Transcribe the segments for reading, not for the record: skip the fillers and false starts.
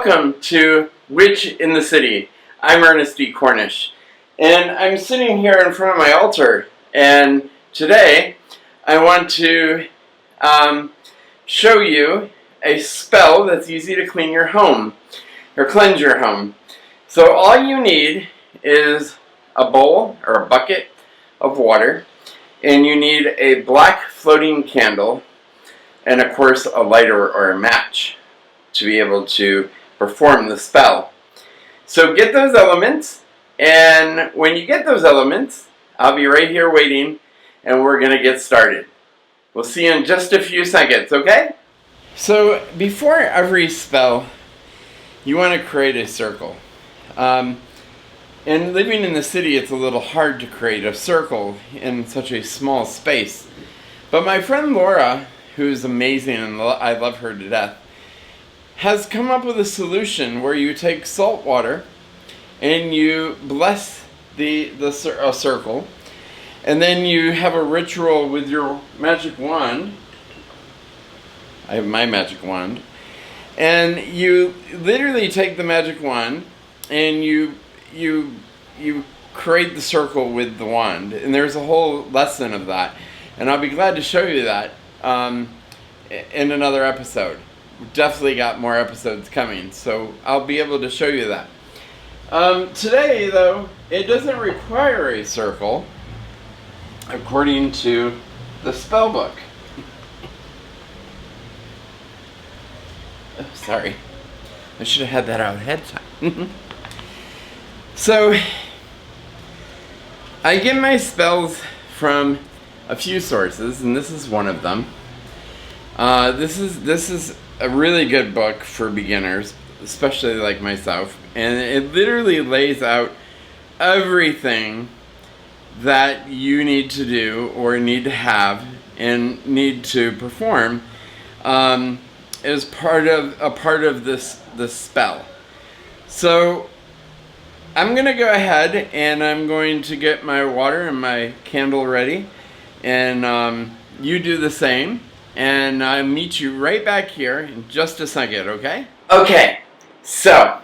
Welcome to Witch in the City. I'm Ernest D. Cornish, and I'm sitting here in front of my altar, and today I want to show you a spell that's easy to clean your home, or cleanse your home. So all you need is a bowl or a bucket of water, and you need a black floating candle, and of course a lighter or a match to be able to perform the spell. So get those elements, and when you get those elements, I'll be right here waiting, and we're going to get started. We'll see you in just a few seconds, okay? So before every spell, you want to create a circle. And living in the city, it's a little hard to create a circle in such a small space. But my friend Laura, who's amazing and I love her to death, has come up with a solution where you take salt water and you bless a circle, and then you have a ritual with your magic wand. I have my magic wand, and you literally take the magic wand and you create the circle with the wand, and there's a whole lesson of that, and I'll be glad to show you that in another episode. We've definitely got more episodes coming, so I'll be able to show you that. Today, though, it doesn't require a circle, according to the spell book. Oh, sorry. I should have had that out ahead of time. So, I get my spells from a few sources, and this is one of them. This is a really good book for beginners, especially like myself, and it literally lays out everything that you need to do or need to have and need to perform as part of this spell. So I'm going to go ahead and I'm going to get my water and my candle ready, and you do the same. And I'll meet you right back here in just a second, okay? Okay, so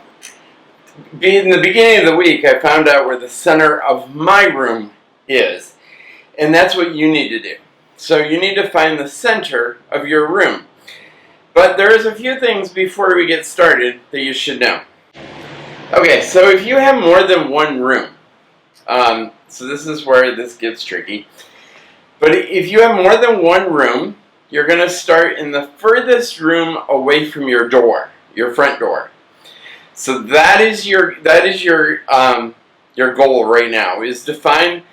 in the beginning of the week, I found out where the center of my room is. And that's what you need to do. So you need to find the center of your room. But there's a few things before we get started that you should know. Okay, so if you have more than one room, so this is where this gets tricky. But if you have more than one room, you're going to start in the furthest room away from your door, your front door. So that is your goal right now, is to find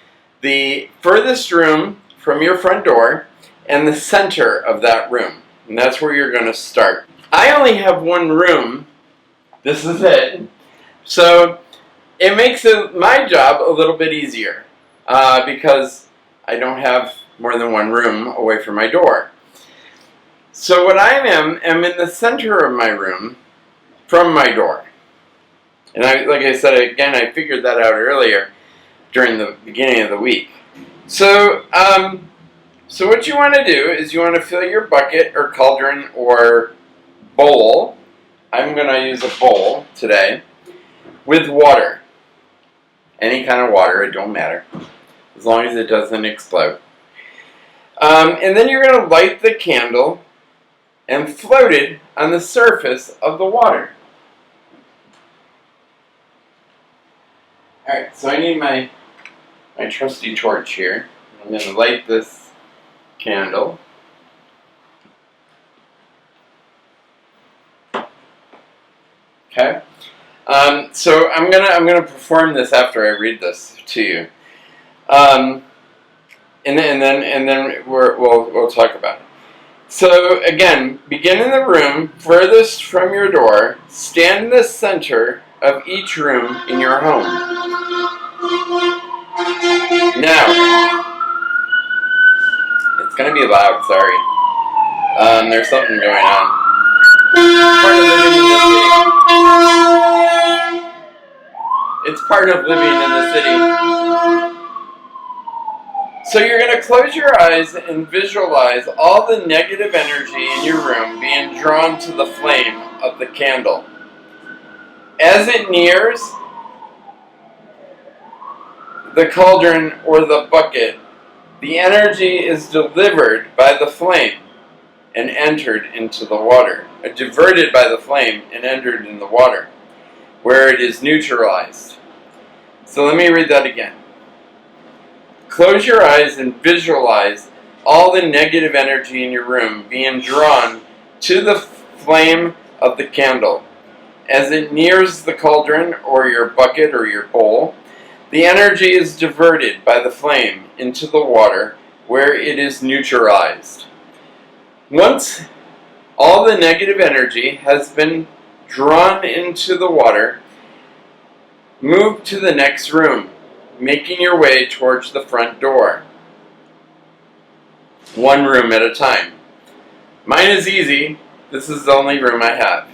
the furthest room from your front door and the center of that room. And that's where you're going to start. I only have one room. This is it. So it makes my job a little bit easier because I don't have more than one room away from my door. So what I am in the center of my room from my door. And like I said, again, I figured that out earlier during the beginning of the week. So, so what you want to do is you want to fill your bucket or cauldron or bowl. I'm going to use a bowl today with water. Any kind of water, it don't matter, as long as it doesn't explode. And then you're going to light the candle and float it on the surface of the water. Alright, so I need my trusty torch here. I'm going to light this candle. Okay. So I'm gonna perform this after I read this to you. And then we'll talk about it. So again, begin in the room furthest from your door. Stand in the center of each room in your home. Now, it's going to be loud, sorry. There's something going on. It's part of living in the city. So you're going to close your eyes and visualize all the negative energy in your room being drawn to the flame of the candle. As it nears the cauldron or the bucket, the energy is delivered by the flame and entered into the water. Diverted by the flame and entered in the water, where it is neutralized. So let me read that again. Close your eyes and visualize all the negative energy in your room being drawn to the flame of the candle. As it nears the cauldron or your bucket or your bowl, the energy is diverted by the flame into the water, where it is neutralized. Once all the negative energy has been drawn into the water, move to the next room, making your way towards the front door, one room at a time. Mine is easy. This is the only room I have.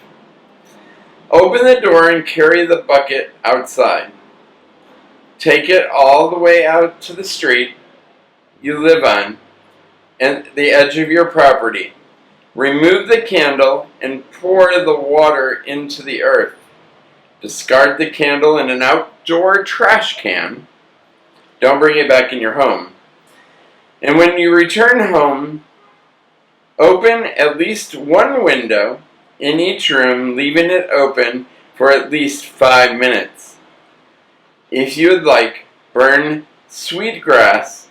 Open the door and carry the bucket outside. Take it all the way out to the street you live on and the edge of your property. Remove the candle and pour the water into the earth. Discard the candle in an outdoor trash can. Don't bring it back in your home. And when you return home, open at least one window in each room, leaving it open for at least 5 minutes. If you would like, burn sweetgrass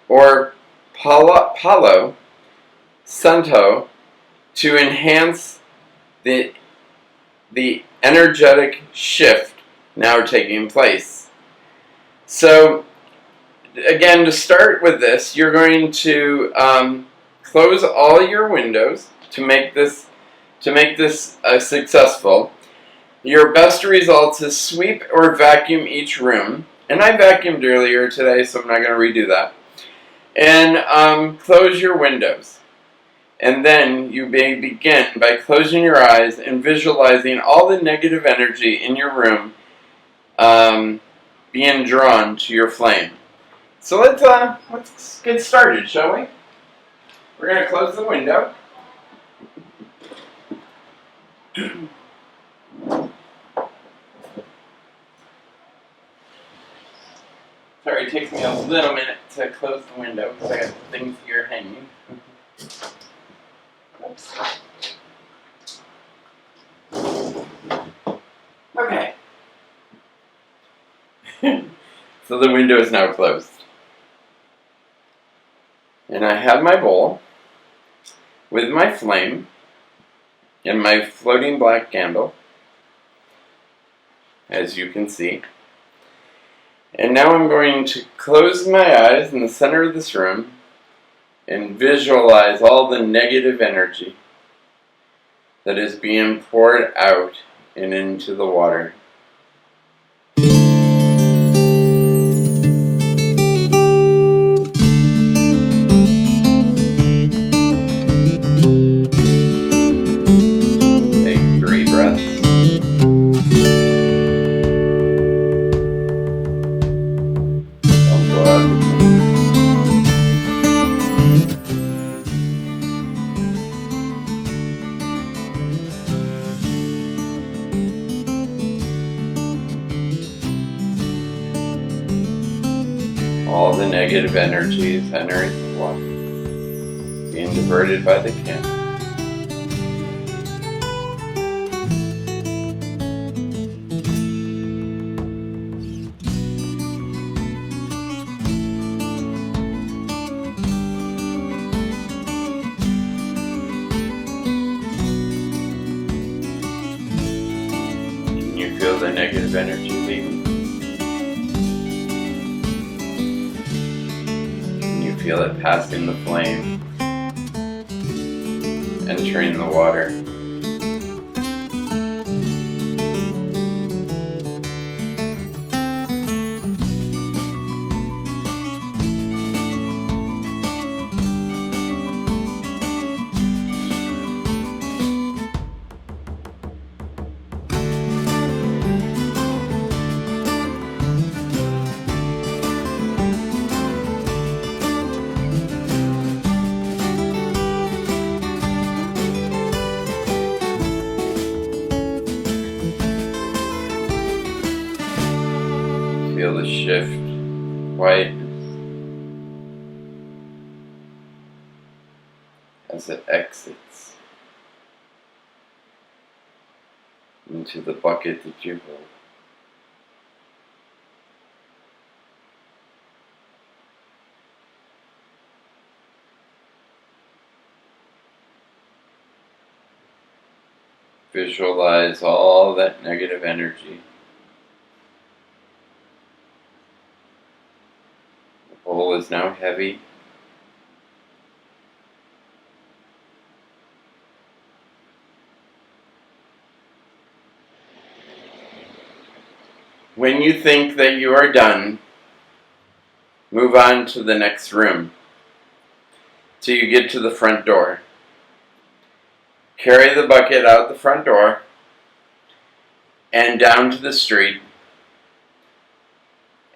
or palo santo to enhance the energetic shift now taking place. So, again, to start with this, you're going to close all your windows to make this successful. Your best results is sweep or vacuum each room. And I vacuumed earlier today, so I'm not going to redo that. And close your windows. And then you may begin by closing your eyes and visualizing all the negative energy in your room being drawn to your flame. So let's get started, shall we? We're going to close the window. Sorry, it takes me a little minute to close the window because I got things here hanging. Oops. Okay. So the window is now closed. And I have my bowl with my flame and my floating black candle, as you can see. And now I'm going to close my eyes in the center of this room and visualize all the negative energy that is being poured out and into the water. Take 3 breaths. Don't go out. All the negative energies entering the water, being diverted by the candle. Can you feel the negative energy leaving? Feel it passing the flame, entering the water. Feel the shift, quietness, as it exits into the bucket that you hold. Visualize all that negative energy. The bowl is now heavy. When you think that you are done, move on to the next room till you get to the front door. Carry the bucket out the front door and down to the street.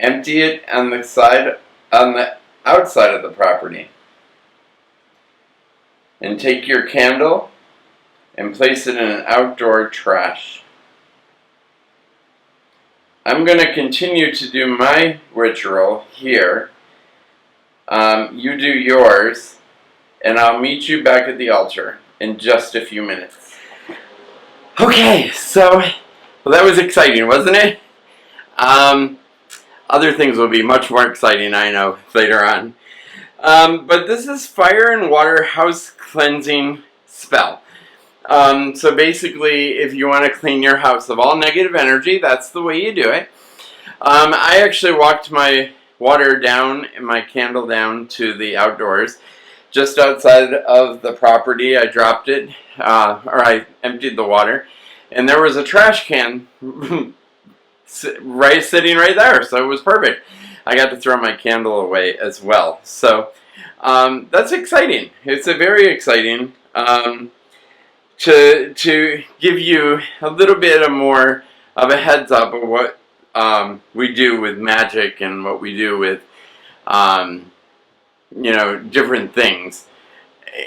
Empty it on the outside of the property. And take your candle and place it in an outdoor trash. I'm going to continue to do my ritual here. You do yours, and I'll meet you back at the altar in just a few minutes. Okay, so, well, that was exciting, wasn't it? Other things will be much more exciting, I know, later on. But this is fire and water house cleansing spell. So basically, if you want to clean your house of all negative energy, that's the way you do it. I actually walked my water down and my candle down to the outdoors. Just outside of the property, I dropped it, or I emptied the water, and there was a trash can sitting right there, so it was perfect. I got to throw my candle away as well. So that's exciting. It's a very exciting to give you a little bit more of a heads up of what we do with magic and what we do with different things.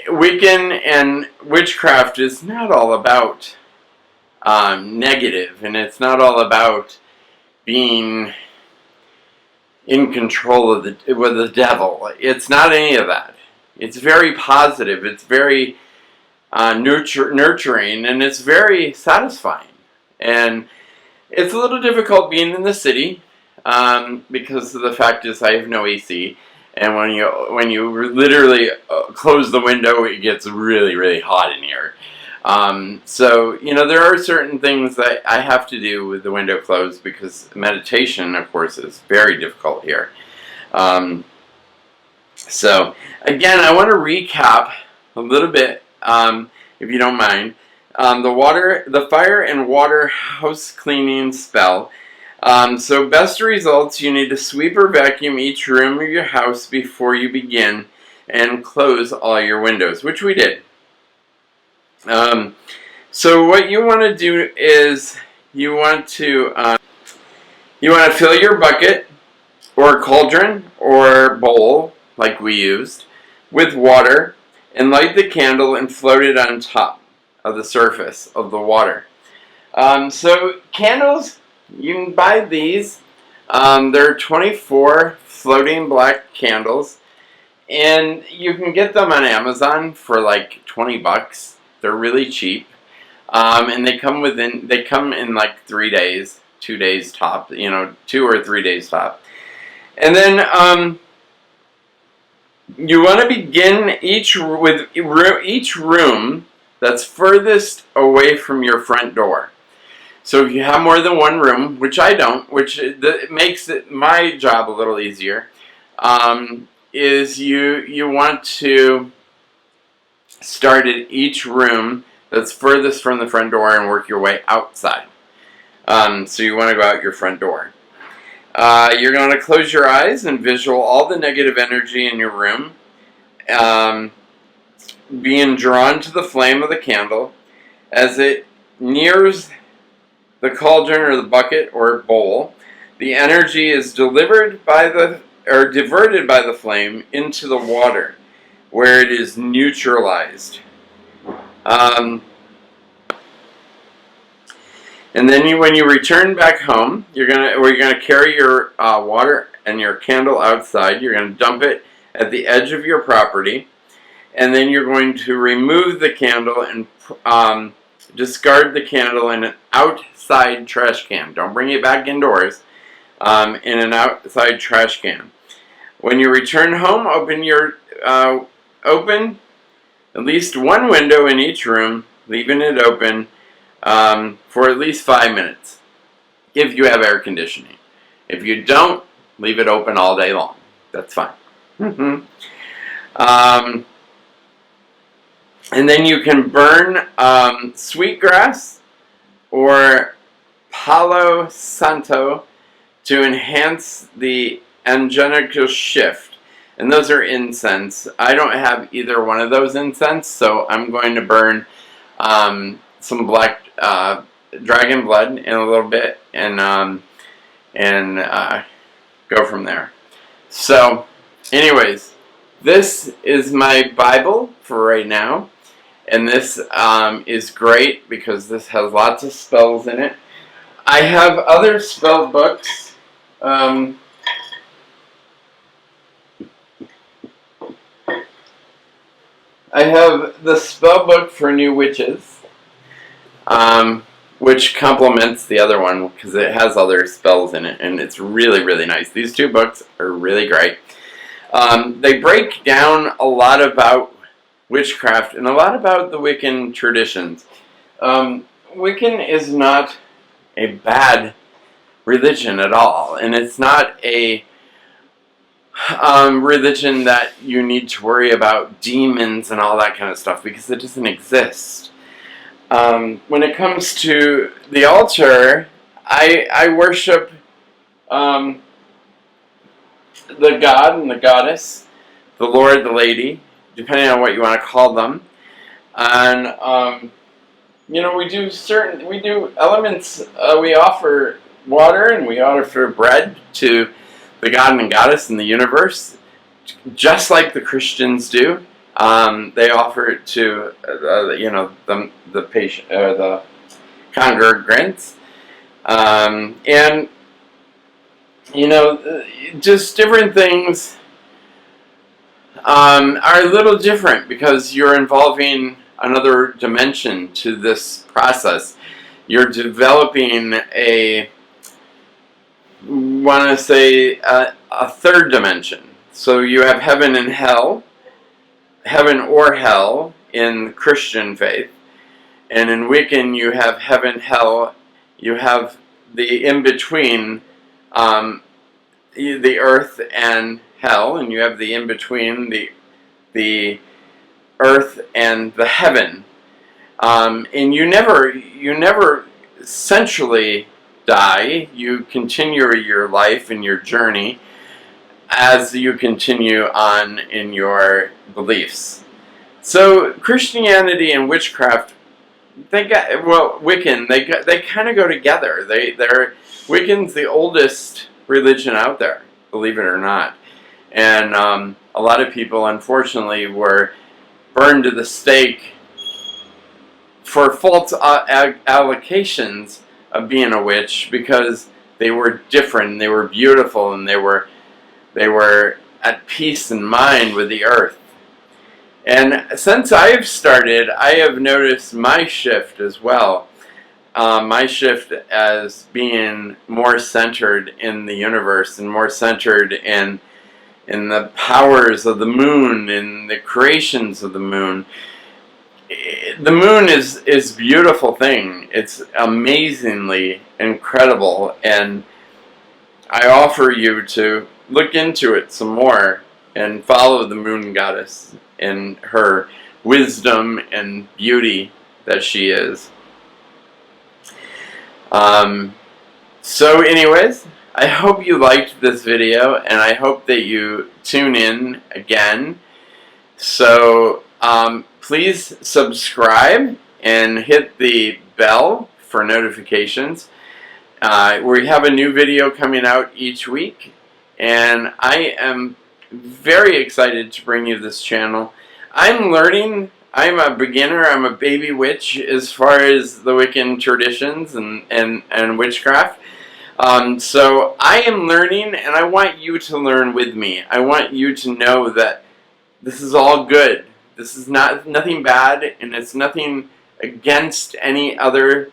Wiccan and witchcraft is not all about negative, and it's not all about being in control of the devil. It's not any of that. It's very positive. It's very nurturing, and it's very satisfying. And it's a little difficult being in the city because the fact is I have no AC. And when you literally close the window, it gets really, really hot in here. So, there are certain things that I have to do with the window closed because meditation, of course, is very difficult here. So, again, I want to recap a little bit, if you don't mind. The fire and water house cleaning spell. So best results, you need to sweep or vacuum each room of your house before you begin and close all your windows, which we did. So what you want to do is you want to fill your bucket or cauldron or bowl, like we used, with water and light the candle and float it on top of the surface of the water. So candles, you can buy these. They're 24 floating black candles, and you can get them on Amazon for like 20 bucks. They're really cheap, and they come in like 3 days, 2 days top. 2 or 3 days top. And then you want to begin each room that's furthest away from your front door. So if you have more than one room, which I don't, which makes my job a little easier, is you want to start at each room that's furthest from the front door and work your way outside. So you want to go out your front door. You're going to close your eyes and visual all the negative energy in your room being drawn to the flame of the candle as it nears the cauldron or the bucket or bowl. The energy is diverted by the flame into the water, where it is neutralized. And then when you return back home, you're gonna carry your water and your candle outside. You're gonna dump it at the edge of your property, and then you're going to remove the candle and discard the candle in an outside trash can. Don't bring it back indoors. In an outside trash can. When you return home, open at least one window in each room, leaving it open for at least 5 minutes, if you have air conditioning. If you don't, leave it open all day long. That's fine. And then you can burn sweetgrass or Palo Santo to enhance the angelical shift. And those are incense. I don't have either one of those incense, so I'm going to burn some black dragon blood in a little bit and go from there. So anyways, this is my Bible for right now, and this is great because this has lots of spells in it. I have other spell books. I have the spell book for new witches, which complements the other one because it has other spells in it, and it's really, really nice. These two books are really great. They break down a lot about witchcraft and a lot about the Wiccan traditions. Wiccan is not a bad religion at all, and it's not a religion that you need to worry about demons and all that kind of stuff, because it doesn't exist. When it comes to the altar, I worship the god and the goddess, the Lord, the Lady, depending on what you want to call them. And you know, we do elements. We offer water and we offer bread to the god and goddess in the universe, just like the Christians do. They offer it to you know, the patient, the congregants, and you know, just different things are a little different because you're involving another dimension to this process. You're developing a third dimension. So you have heaven and hell, heaven or hell in Christian faith, and in Wiccan you have heaven, hell, you have the in-between, the earth and hell, and you have the in-between, the earth and the heaven. And you never essentially die. You continue your life and your journey as you continue on in your beliefs. So Christianity and witchcraft, Wiccan, they kind of go together. Wiccan's the oldest religion out there, believe it or not. And a lot of people, unfortunately, were burned to the stake for false allocations of being a witch because they were different, they were beautiful, and they were at peace in mind with the earth. And since I've started, I have noticed my shift as well. My shift as being more centered in the universe and more centered in the powers of the moon and the creations of the moon. The moon is a beautiful thing. It's amazingly incredible, and I offer you to look into it some more and follow the moon goddess in her wisdom and beauty that she is. So anyways, I hope you liked this video, and I hope that you tune in again. So please subscribe and hit the bell for notifications. We have a new video coming out each week, and I am very excited to bring you this channel. I'm learning I'm a beginner. I'm a baby witch as far as the Wiccan traditions and witchcraft. So I am learning, and I want you to learn with me. I want you to know that this is all good. This is nothing bad, and it's nothing against any other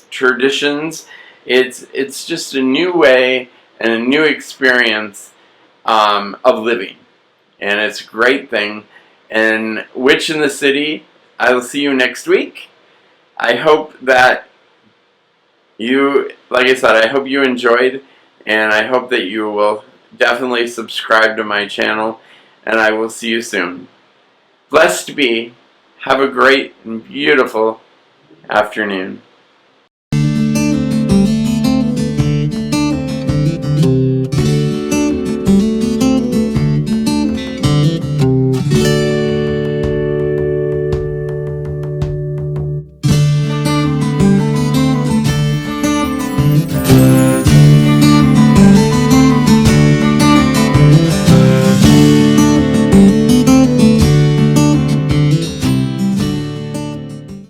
traditions. It's just a new way and a new experience of living, and it's a great thing. And Witch in the City, I will see you next week. I hope that you, like I said, I hope you enjoyed, and I hope that you will definitely subscribe to my channel, and I will see you soon. Blessed be. Have a great and beautiful afternoon.